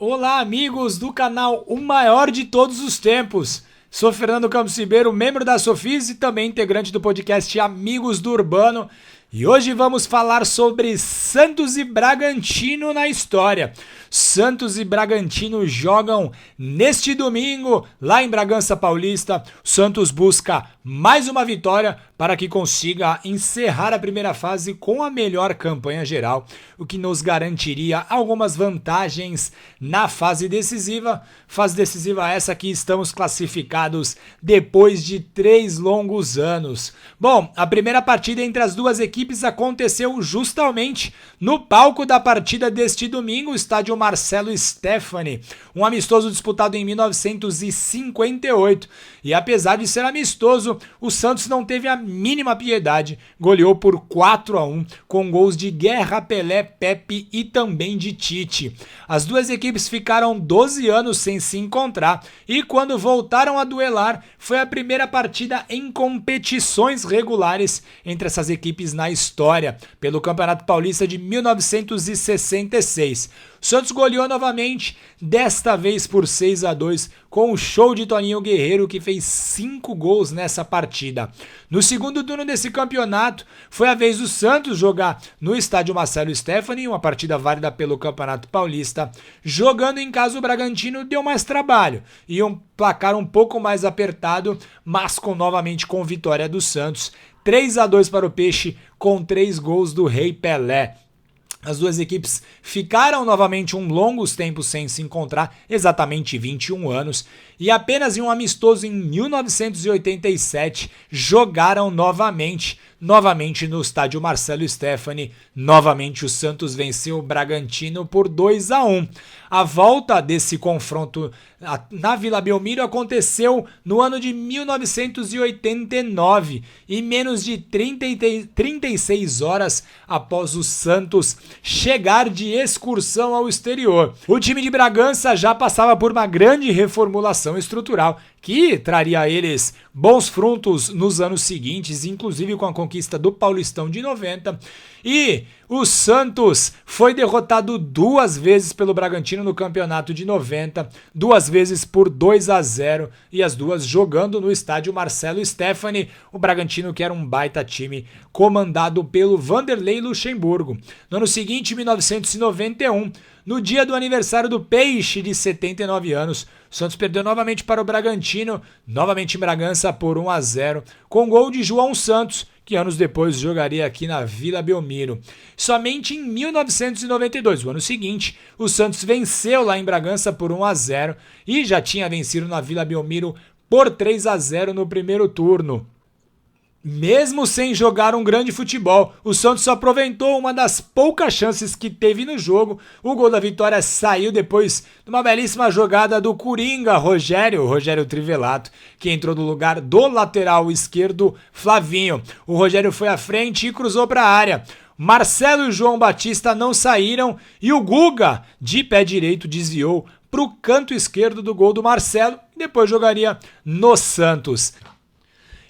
Olá, amigos do canal O Maior de Todos os Tempos. Sou Fernando Campos Ribeiro, membro da Sofis e também integrante do podcast Amigos do Urbano. E hoje vamos falar sobre Santos e Bragantino na história. Santos e Bragantino jogam neste domingo lá em Bragança Paulista. O Santos busca mais uma vitória para que consiga encerrar a primeira fase com a melhor campanha geral, o que nos garantiria algumas vantagens na fase decisiva. Fase decisiva essa que estamos classificados depois de 3 longos anos. Bom, a primeira partida entre as duas equipes aconteceu justamente no palco da partida deste domingo, o estádio Marcelo Steffani, um amistoso disputado em 1958. E apesar de ser amistoso, o Santos não teve a mínima piedade, goleou por 4-1, com gols de Guerra, Pelé, Pepe e também de Tite. As duas equipes ficaram 12 anos sem se encontrar e quando voltaram a duelar, foi a primeira partida em competições regulares entre essas equipes na história, pelo Campeonato Paulista de 1966. O Santos goleou novamente, desta vez por 6-2, com o show de Toninho Guerreiro, que fez 5 gols nessa partida. No segundo turno desse campeonato, foi a vez do Santos jogar no estádio Marcelo Steffani, uma partida válida pelo Campeonato Paulista. Jogando em casa, o Bragantino deu mais trabalho e um placar um pouco mais apertado, mas novamente com vitória do Santos. 3-2 para o Peixe, com 3 gols do Rei Pelé. As duas equipes ficaram novamente longos tempos sem se encontrar, exatamente 21 anos, e apenas em um amistoso em 1987 jogaram novamente no estádio Marcelo Steffani. Novamente o Santos venceu o Bragantino por 2-1. A volta desse confronto na Vila Belmiro aconteceu no ano de 1989 e menos de 36 horas após o Santos chegar de excursão ao exterior. O time de Bragança já passava por uma grande reformulação estrutural que traria a eles bons frutos nos anos seguintes, inclusive com a conquista do Paulistão de 90. E o Santos foi derrotado 2 vezes pelo Bragantino no campeonato de 90, 2 vezes por 2-0, e as duas jogando no estádio Marcelo Steffani, o Bragantino que era um baita time comandado pelo Vanderlei Luxemburgo. No ano seguinte, 1991, no dia do aniversário do Peixe de 79 anos, o Santos perdeu novamente para o Bragantino, novamente em Bragança por 1-0, com gol de João Santos, que anos depois jogaria aqui na Vila Belmiro. Somente em 1992, o ano seguinte, o Santos venceu lá em Bragança por 1-0 e já tinha vencido na Vila Belmiro por 3-0 no primeiro turno. Mesmo sem jogar um grande futebol, o Santos aproveitou uma das poucas chances que teve no jogo. O gol da vitória saiu depois de uma belíssima jogada do Coringa Rogério Trivelato, que entrou no lugar do lateral esquerdo Flavinho. O Rogério foi à frente e cruzou para a área. Marcelo e João Batista não saíram e o Guga, de pé direito, desviou para o canto esquerdo do gol do Marcelo e depois jogaria no Santos.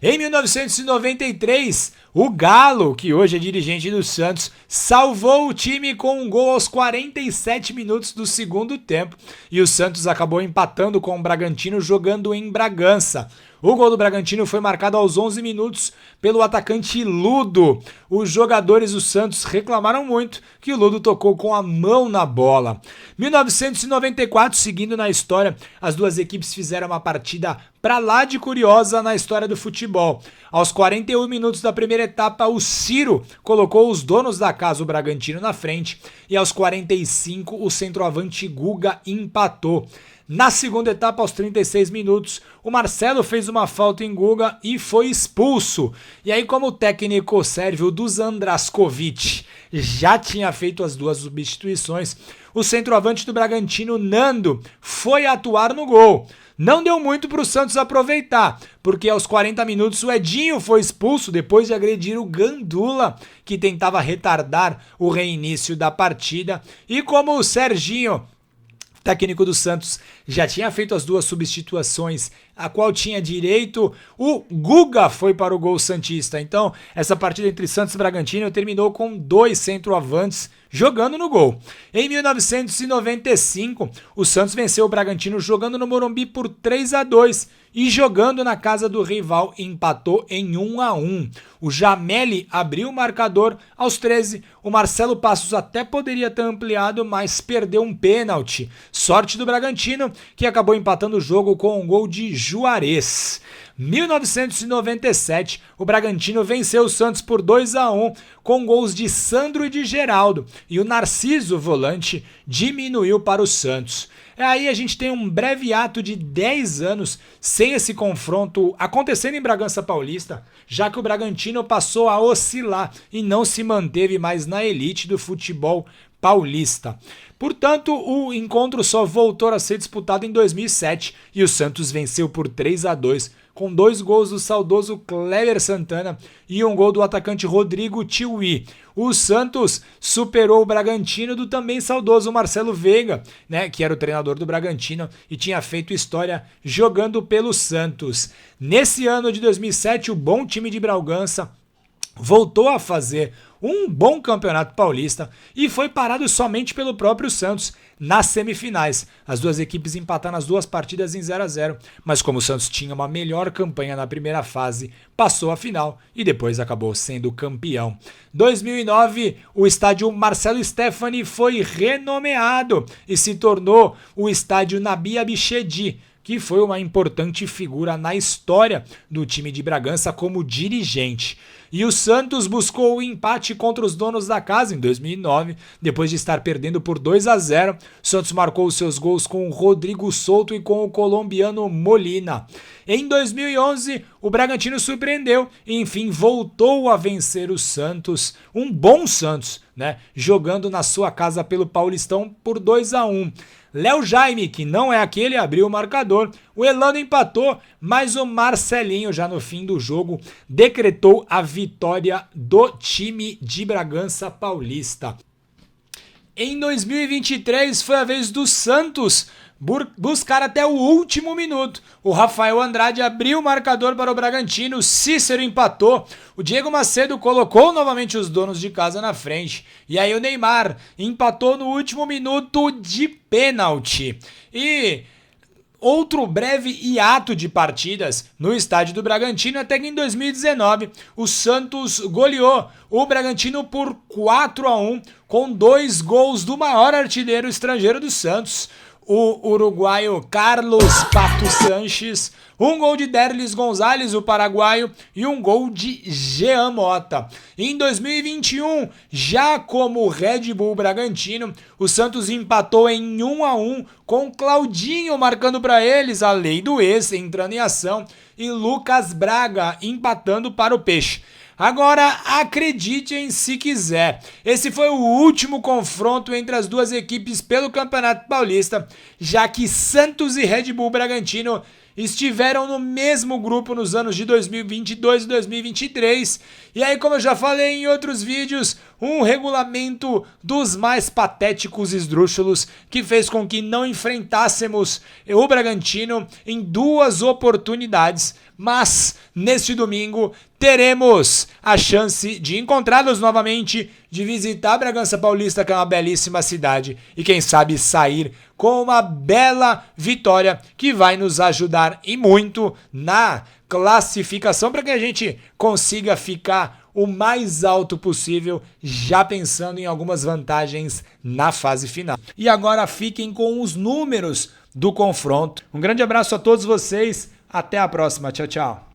Em 1993, o Galo, que hoje é dirigente do Santos, salvou o time com um gol aos 47 minutos do segundo tempo e o Santos acabou empatando com o Bragantino jogando em Bragança. O gol do Bragantino foi marcado aos 11 minutos pelo atacante Ludo. Os jogadores do Santos reclamaram muito que o Ludo tocou com a mão na bola. 1994, seguindo na história, as duas equipes fizeram uma partida pra lá de curiosa na história do futebol. Aos 41 minutos da primeira etapa, o Ciro colocou os donos da casa, o Bragantino, na frente e aos 45 o centroavante Guga empatou. Na segunda etapa, aos 36 minutos, o Marcelo fez uma falta em Guga e foi expulso. E aí, como o técnico sérvio Dusan Draskovic já tinha feito as 2 substituições, o centroavante do Bragantino, Nando, foi atuar no gol. Não deu muito para o Santos aproveitar, porque aos 40 minutos o Edinho foi expulso depois de agredir o Gandula, que tentava retardar o reinício da partida. E como o Serginho, técnico do Santos, já tinha feito as 2 substituições a qual tinha direito, o Guga foi para o gol santista. Então, essa partida entre Santos e Bragantino terminou com 2 centroavantes jogando no gol. Em 1995, o Santos venceu o Bragantino jogando no Morumbi por 3-2 e jogando na casa do rival empatou em 1-1. O Jameli abriu o marcador aos 13. O Marcelo Passos até poderia ter ampliado, mas perdeu um pênalti. Sorte do Bragantino, que acabou empatando o jogo com um gol de Juarez. 1997, o Bragantino venceu o Santos por 2-1 com gols de Sandro e de Geraldo, e o Narciso, volante, diminuiu para o Santos. Aí a gente tem um breve ato de 10 anos sem esse confronto acontecendo em Bragança Paulista, já que o Bragantino passou a oscilar e não se manteve mais na elite do futebol paulista. Portanto, o encontro só voltou a ser disputado em 2007 e o Santos venceu por 3-2, com 2 gols do saudoso Cléber Santana e um gol do atacante Rodrigo Tiwi. O Santos superou o Bragantino do também saudoso Marcelo Veiga, né, que era o treinador do Bragantino e tinha feito história jogando pelo Santos. Nesse ano de 2007, o bom time de Bragança voltou a fazer um bom campeonato paulista e foi parado somente pelo próprio Santos nas semifinais. As duas equipes empataram as 2 partidas em 0-0, mas como o Santos tinha uma melhor campanha na primeira fase, passou à final e depois acabou sendo campeão. 2009, o estádio Marcelo Stefani foi renomeado e se tornou o estádio Nabi Abichedi, que foi uma importante figura na história do time de Bragança como dirigente. E o Santos buscou o empate contra os donos da casa em 2009, depois de estar perdendo por 2-0. O Santos marcou os seus gols com o Rodrigo Souto e com o colombiano Molina. Em 2011, o Bragantino surpreendeu e enfim voltou a vencer o Santos, um bom Santos, né, jogando na sua casa pelo Paulistão por 2-1. Léo Jaime, que não é aquele, abriu o marcador, o Elano empatou, mas o Marcelinho, já no fim do jogo, decretou a vitória do time de Bragança Paulista. Em 2023 foi a vez do Santos buscar até o último minuto. O Rafael Andrade abriu o marcador para o Bragantino, o Cícero empatou, o Diego Macedo colocou novamente os donos de casa na frente, e aí o Neymar empatou no último minuto de pênalti. E outro breve hiato de partidas no estádio do Bragantino até que em 2019 o Santos goleou o Bragantino por 4-1 com 2 gols do maior artilheiro estrangeiro do Santos, o uruguaio Carlos Pato Sanches, um gol de Derlis Gonzalez, o paraguaio, e um gol de Jean Mota. Em 2021, já como Red Bull Bragantino, o Santos empatou em 1-1 com Claudinho marcando para eles, a lei do ex entrando em ação, e Lucas Braga empatando para o Peixe. Agora, acreditem se quiser, esse foi o último confronto entre as duas equipes pelo Campeonato Paulista, já que Santos e Red Bull Bragantino estiveram no mesmo grupo nos anos de 2022 e 2023. E aí, como eu já falei em outros vídeos, um regulamento dos mais patéticos esdrúxulos que fez com que não enfrentássemos o Bragantino em 2 oportunidades. Mas neste domingo teremos a chance de encontrá-los novamente, de visitar Bragança Paulista, que é uma belíssima cidade, e quem sabe sair com uma bela vitória que vai nos ajudar e muito na classificação para que a gente consiga ficar o mais alto possível, já pensando em algumas vantagens na fase final. E agora fiquem com os números do confronto. Um grande abraço a todos vocês, até a próxima, tchau, tchau.